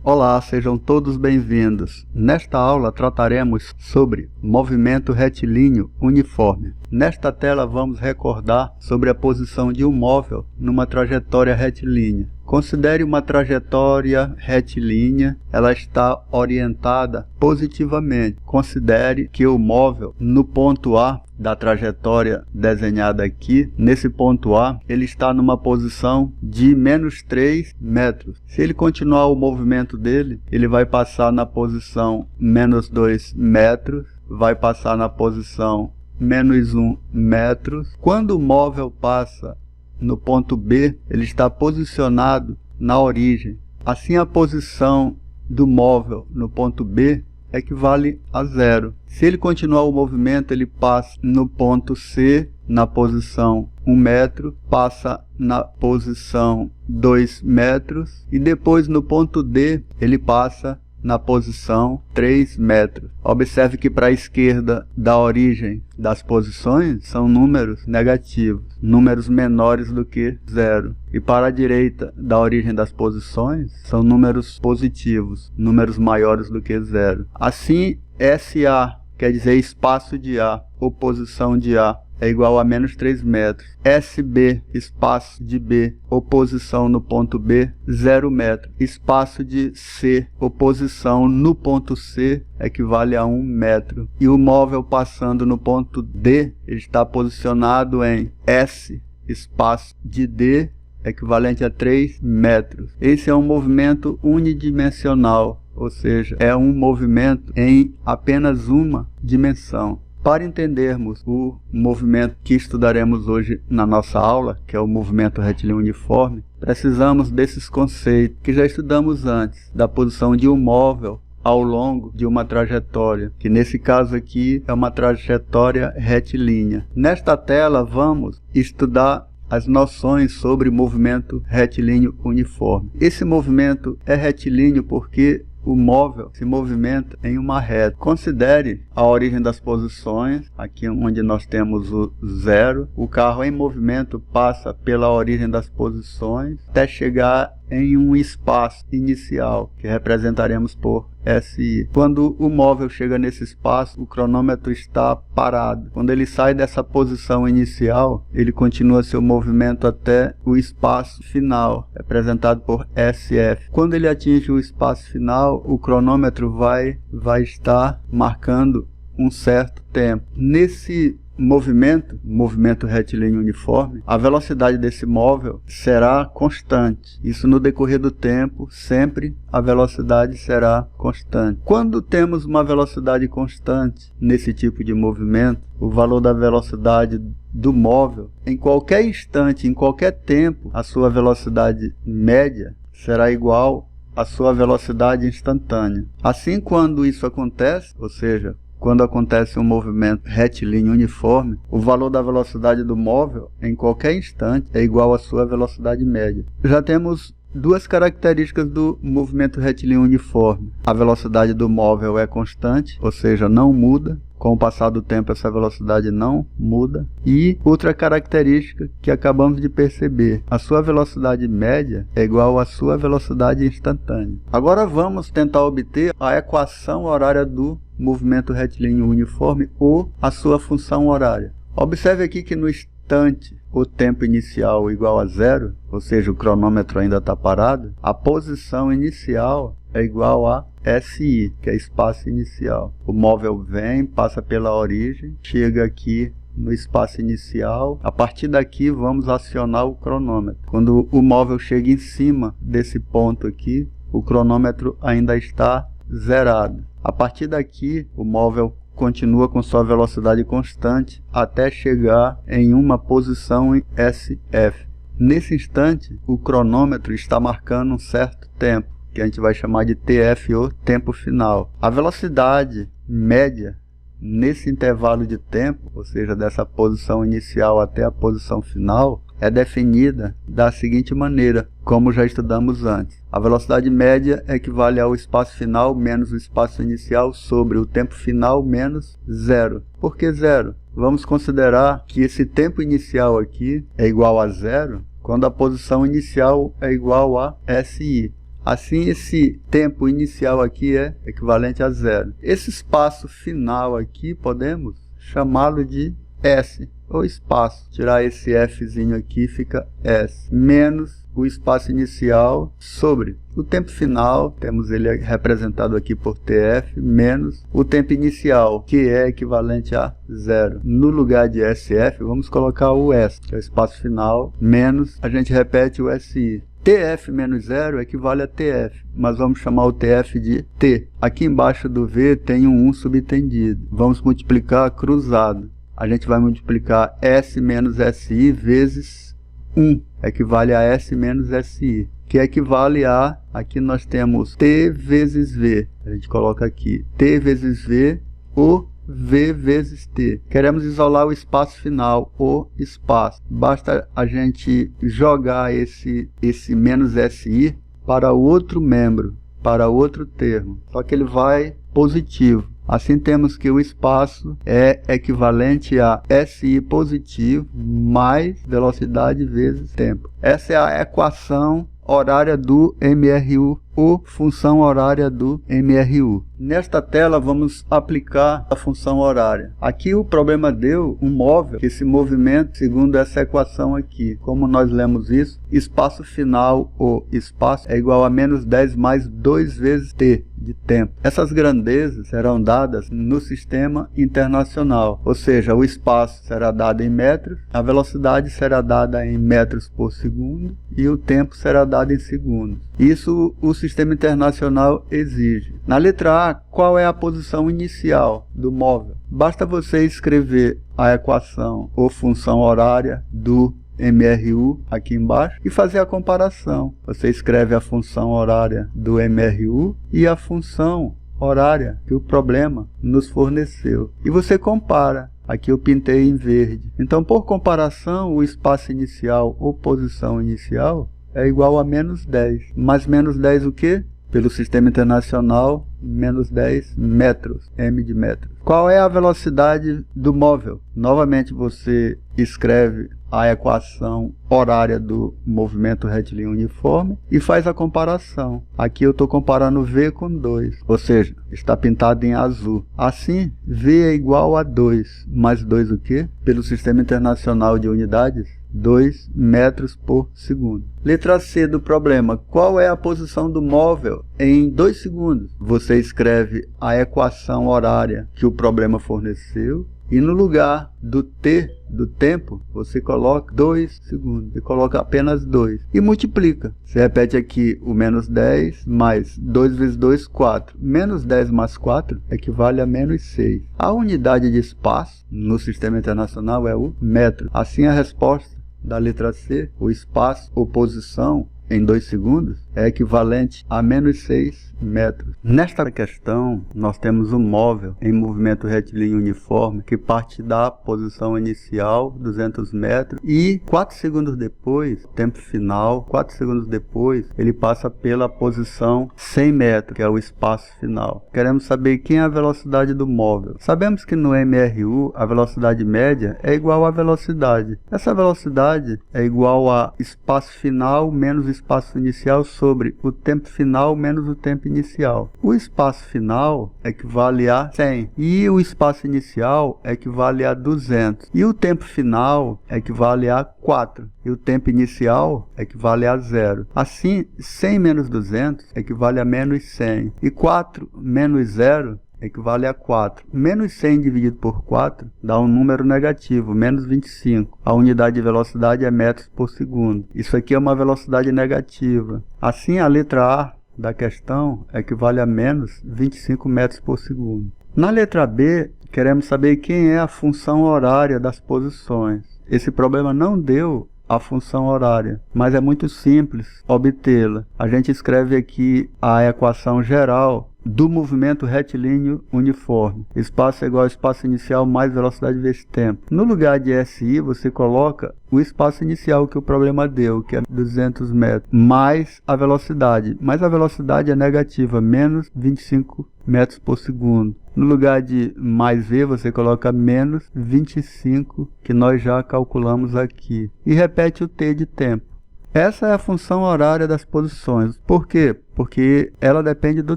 Olá, sejam todos bem-vindos. Nesta aula trataremos sobre movimento retilíneo uniforme. Nesta tela vamos recordar sobre a posição de um móvel numa trajetória retilínea. Considere uma trajetória retilínea, ela está orientada positivamente. Considere que o móvel no ponto A da trajetória desenhada aqui, nesse ponto A, ele está numa posição de menos 3 metros. Se ele continuar o movimento dele, ele vai passar na posição menos 2 metros, vai passar na posição menos 1 metro. Quando o móvel passa no ponto B, ele está posicionado na origem. Assim, a posição do móvel no ponto B equivale a 0. Se ele continuar o movimento, ele passa no ponto C, na posição 1 metro, passa na posição 2 metros e depois no ponto D ele passa na posição 3 metros. Observe que para a esquerda da origem das posições são números negativos, números menores do que 0. E para a direita da origem das posições são números positivos, números maiores do que 0. Assim, SA quer dizer espaço de A, ou posição de A, é igual a menos 3 metros. SB, espaço de B, oposição no ponto B, 0 metro. Espaço de C, oposição no ponto C, equivale a 1 metro. E o móvel passando no ponto D, ele está posicionado em S, espaço de D, equivalente a 3 metros. Esse é um movimento unidimensional, ou seja, é um movimento em apenas uma dimensão. Para entendermos o movimento que estudaremos hoje na nossa aula, que é o movimento retilíneo uniforme, precisamos desses conceitos que já estudamos antes, da posição de um móvel ao longo de uma trajetória, que nesse caso aqui é uma trajetória retilínea. Nesta tela vamos estudar as noções sobre movimento retilíneo uniforme. Esse movimento é retilíneo porque o móvel se movimenta em uma reta. Considere a origem das posições, aqui onde nós temos o 0. O carro em movimento passa pela origem das posições até chegar em um espaço inicial, que representaremos por SI. Quando o móvel chega nesse espaço, o cronômetro está parado. Quando ele sai dessa posição inicial, ele continua seu movimento até o espaço final, representado por SF. Quando ele atinge o espaço final, o cronômetro vai estar marcando um certo tempo. Nesse movimento retilíneo uniforme, a velocidade desse móvel será constante. Isso no decorrer do tempo, sempre a velocidade será constante. Quando temos uma velocidade constante nesse tipo de movimento, o valor da velocidade do móvel, em qualquer instante, em qualquer tempo, a sua velocidade média será igual à sua velocidade instantânea. Assim, quando isso acontece, ou seja, quando acontece um movimento retilíneo uniforme, o valor da velocidade do móvel em qualquer instante é igual à sua velocidade média. Já temos duas características do movimento retilíneo uniforme. A velocidade do móvel é constante, ou seja, não muda. Com o passar do tempo, essa velocidade não muda. E outra característica que acabamos de perceber, a sua velocidade média é igual à sua velocidade instantânea. Agora vamos tentar obter a equação horária do movimento retilíneo uniforme ou a sua função horária. Observe aqui que no instante o tempo inicial igual a 0, ou seja, o cronômetro ainda está parado, a posição inicial é igual a SI, que é espaço inicial. O móvel vem, passa pela origem, chega aqui no espaço inicial. A partir daqui vamos acionar o cronômetro. Quando o móvel chega em cima desse ponto aqui, o cronômetro ainda está zerado. A partir daqui, o móvel continua com sua velocidade constante até chegar em uma posição em SF. Nesse instante, o cronômetro está marcando um certo tempo, que a gente vai chamar de TF, ou tempo final. A velocidade média nesse intervalo de tempo, ou seja, dessa posição inicial até a posição final, é definida da seguinte maneira, como já estudamos antes. A velocidade média equivale ao espaço final menos o espaço inicial sobre o tempo final menos 0. Por que 0? Vamos considerar que esse tempo inicial aqui é igual a 0 quando a posição inicial é igual a SI. Assim, esse tempo inicial aqui é equivalente a 0. Esse espaço final aqui, podemos chamá-lo de S, ou espaço. Tirar esse Fzinho aqui, fica S, menos o espaço inicial sobre o tempo final, temos ele representado aqui por TF, menos o tempo inicial, que é equivalente a 0. No lugar de SF, vamos colocar o S, que é o espaço final, menos, a gente repete o SI. TF menos 0 equivale a TF, mas vamos chamar o TF de T. Aqui embaixo do V tem um 1 subtendido. Vamos multiplicar cruzado. A gente vai multiplicar S menos SI vezes 1, equivale a S menos SI, que equivale a, aqui nós temos T vezes V. A gente coloca aqui T vezes V, ou V vezes T. Queremos isolar o espaço final, o espaço. Basta a gente jogar esse menos SI para outro membro, para outro termo. Só que ele vai positivo. Assim temos que o espaço é equivalente a SI positivo mais velocidade vezes tempo. Essa é a equação horária do MRU, ou função horária do MRU. Nesta tela vamos aplicar a função horária. Aqui o problema deu um móvel que se movimenta segundo essa equação aqui. Como nós lemos isso, espaço final, ou espaço, é igual a menos 10 mais 2 vezes t de tempo. Essas grandezas serão dadas no sistema internacional, ou seja, o espaço será dado em metros, a velocidade será dada em metros por segundo e o tempo será dado em segundos. Isso o sistema internacional exige. Na letra A, qual é a posição inicial do móvel? Basta você escrever a equação ou função horária do MRU aqui embaixo e fazer a comparação. Você escreve a função horária do MRU e a função horária que o problema nos forneceu. E você compara. Aqui eu pintei em verde. Então, por comparação, o espaço inicial ou posição inicial é igual a menos 10. Mas menos 10 o quê? Pelo sistema internacional, menos 10 metros, m de metros. Qual é a velocidade do móvel? Novamente você escreve a equação horária do movimento retilíneo uniforme e faz a comparação. Aqui eu estou comparando V com 2, ou seja, está pintado em azul. Assim, V é igual a 2, mais 2 o quê? Pelo sistema internacional de unidades, 2 metros por segundo. Letra C do problema. Qual é a posição do móvel em 2 segundos? Você escreve a equação horária que o problema forneceu e no lugar do T, do tempo, você coloca 2 segundos. E coloca apenas 2. E multiplica. Você repete aqui o menos 10 mais 2 vezes 2, 4. Menos 10 mais 4 equivale a menos 6. A unidade de espaço no sistema internacional é o metro. Assim a resposta da letra C, o espaço ou posição em 2 segundos, é equivalente a menos 6 metros. Nesta questão, nós temos um móvel em movimento retilíneo uniforme que parte da posição inicial, 200 metros, e 4 segundos depois, tempo final, 4 segundos depois, ele passa pela posição 100 metros, que é o espaço final. Queremos saber quem é a velocidade do móvel. Sabemos que no MRU, a velocidade média é igual à velocidade. Essa velocidade é igual a espaço final menos espaço inicial sobre o tempo final menos o tempo inicial. O espaço final equivale a 100 e o espaço inicial equivale a 200 e o tempo final equivale a 4 e o tempo inicial equivale a 0. Assim, 100 menos 200 equivale a menos 100 e 4 menos 0 equivale a 4. Menos 100 dividido por 4 dá um número negativo, menos 25. A unidade de velocidade é metros por segundo. Isso aqui é uma velocidade negativa. Assim, a letra A da questão equivale a menos 25 metros por segundo. Na letra B, queremos saber quem é a função horária das posições. Esse problema não deu a função horária, mas é muito simples obtê-la. A gente escreve aqui a equação geral do movimento retilíneo uniforme. Espaço é igual ao espaço inicial mais velocidade vezes tempo. No lugar de SI, você coloca o espaço inicial que o problema deu, que é 200 metros, mais a velocidade. Mas a velocidade é negativa, menos 25 metros por segundo. No lugar de mais V, você coloca menos 25, que nós já calculamos aqui. E repete o T de tempo. Essa é a função horária das posições. Por quê? Porque ela depende do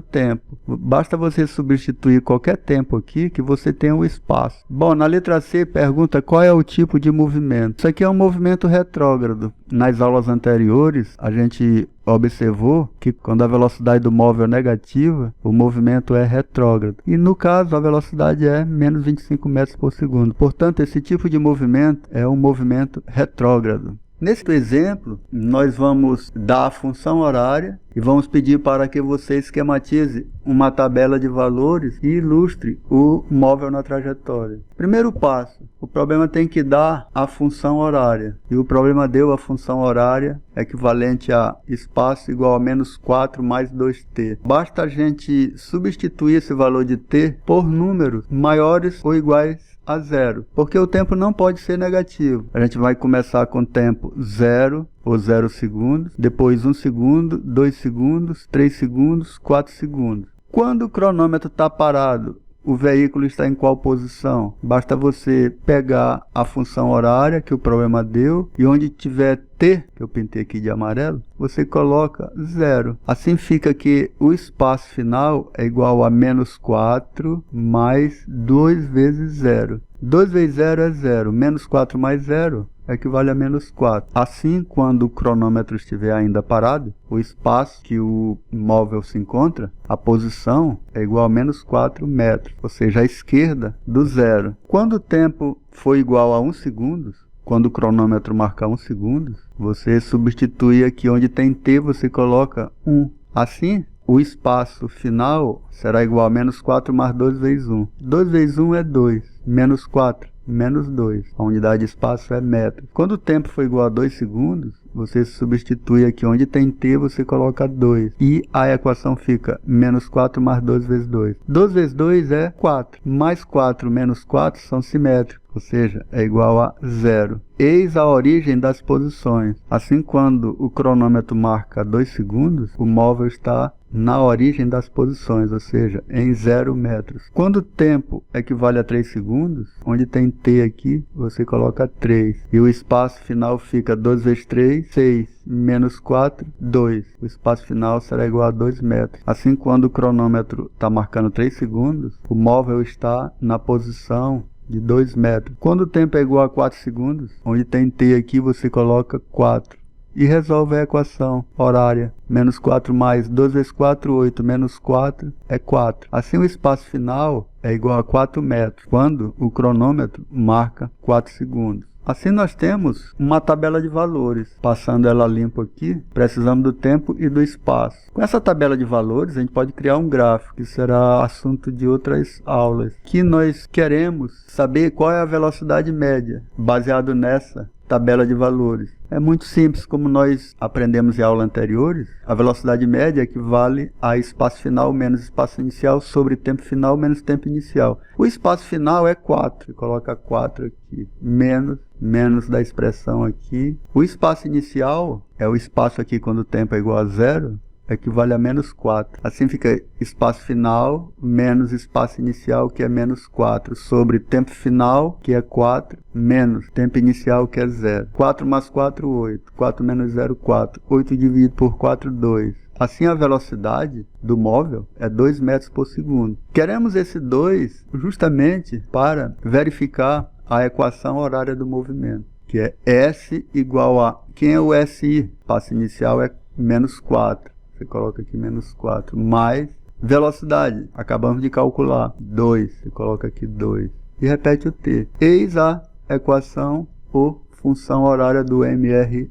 tempo. Basta você substituir qualquer tempo aqui que você tem o espaço. Bom, na letra C pergunta qual é o tipo de movimento. Isso aqui é um movimento retrógrado. Nas aulas anteriores, a gente observou que quando a velocidade do móvel é negativa, o movimento é retrógrado. E no caso, a velocidade é menos 25 metros por segundo. Portanto, esse tipo de movimento é um movimento retrógrado. Nesse exemplo, nós vamos dar a função horária e vamos pedir para que você esquematize uma tabela de valores e ilustre o móvel na trajetória. Primeiro passo, o problema tem que dar a função horária. E o problema deu a função horária equivalente a espaço igual a menos 4 mais 2t. Basta a gente substituir esse valor de t por números maiores ou iguais a zero, porque o tempo não pode ser negativo. A gente vai começar com tempo 0 ou 0 segundos, depois 1 segundo, 2 segundos, 3 segundos, 4 segundos. Quando o cronômetro está parado, o veículo está em qual posição? Basta você pegar a função horária que o problema deu e onde tiver t, que eu pintei aqui de amarelo, você coloca 0. Assim fica que o espaço final é igual a menos 4 mais 2 vezes 0. 2 vezes 0 é 0, menos 4 mais 0 equivale a menos 4. Assim, quando o cronômetro estiver ainda parado, o espaço que o móvel se encontra, a posição é igual a menos 4 metros, ou seja, a esquerda do zero. Quando o tempo for igual a 1 segundo, quando o cronômetro marcar 1 segundo, você substitui aqui onde tem t, você coloca 1. Assim, o espaço final será igual a menos 4 mais 2 vezes 1. 2 vezes 1 é 2, menos 4. Menos 2. A unidade de espaço é metro. Quando o tempo for igual a 2 segundos, você substitui aqui onde tem t, você coloca 2. E a equação fica menos 4 mais 2 vezes 2. 2 vezes 2 é 4. Mais 4 menos 4 são simétricos, ou seja, é igual a 0. Eis a origem das posições. Assim, quando o cronômetro marca 2 segundos, o móvel está na origem das posições, ou seja, em 0 metros. Quando o tempo equivale a 3 segundos, onde tem t aqui, você coloca 3. E o espaço final fica 2 vezes 3, 6, menos 4, 2. O espaço final será igual a 2 metros. Assim, quando o cronômetro está marcando 3 segundos, o móvel está na posição de 2 metros. Quando o tempo é igual a 4 segundos, onde tem t aqui, você coloca 4. E resolve a equação horária. Menos 4 mais 2 vezes 4, 8. Menos 4 é 4. Assim, o espaço final é igual a 4 metros, quando o cronômetro marca 4 segundos. Assim, nós temos uma tabela de valores. Passando ela limpo aqui, precisamos do tempo e do espaço. Com essa tabela de valores, a gente pode criar um gráfico, que será assunto de outras aulas. Que nós queremos saber qual é a velocidade média, baseado nessa tabela de valores. É muito simples, como nós aprendemos em aulas anteriores, a velocidade média equivale a espaço final menos espaço inicial sobre tempo final menos tempo inicial. O espaço final é 4, você coloca 4 aqui, menos da expressão aqui. O espaço inicial é o espaço aqui quando o tempo é igual a 0, equivale a menos 4. Assim fica espaço final menos espaço inicial, que é menos 4, sobre tempo final, que é 4, menos tempo inicial, que é 0. 4 mais 4, 8. 4 menos 0, 4. 8 dividido por 4, 2. Assim, a velocidade do móvel é 2 metros por segundo. Queremos esse 2 justamente para verificar a equação horária do movimento, que é S igual a... Quem é o SI? Espaço inicial é menos 4. Você coloca aqui menos 4, mais velocidade, acabamos de calcular, 2, você coloca aqui 2, e repete o t. Eis a equação ou função horária do MRU.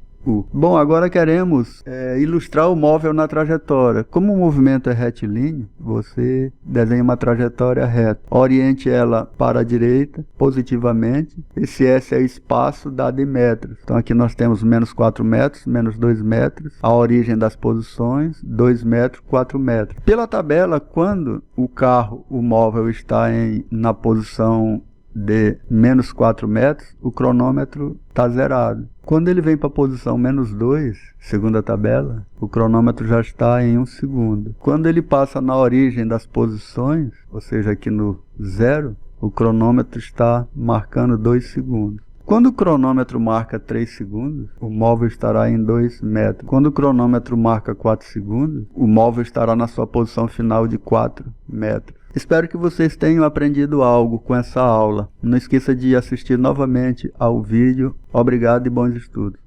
Bom, agora queremos ilustrar o móvel na trajetória. Como o movimento é retilíneo, você desenha uma trajetória reta. Oriente ela para a direita, positivamente. Esse S é o espaço dado em metros. Então aqui nós temos menos 4 metros, menos 2 metros. A origem das posições, 2 metros, 4 metros. Pela tabela, quando o móvel está na posição de menos 4 metros, o cronômetro está zerado. Quando ele vem para a posição menos 2, segundo a tabela, o cronômetro já está em 1 segundo. Quando ele passa na origem das posições, ou seja, aqui no 0, o cronômetro está marcando 2 segundos. Quando o cronômetro marca 3 segundos, o móvel estará em 2 metros. Quando o cronômetro marca 4 segundos, o móvel estará na sua posição final de 4 metros. Espero que vocês tenham aprendido algo com essa aula. Não esqueça de assistir novamente ao vídeo. Obrigado e bons estudos.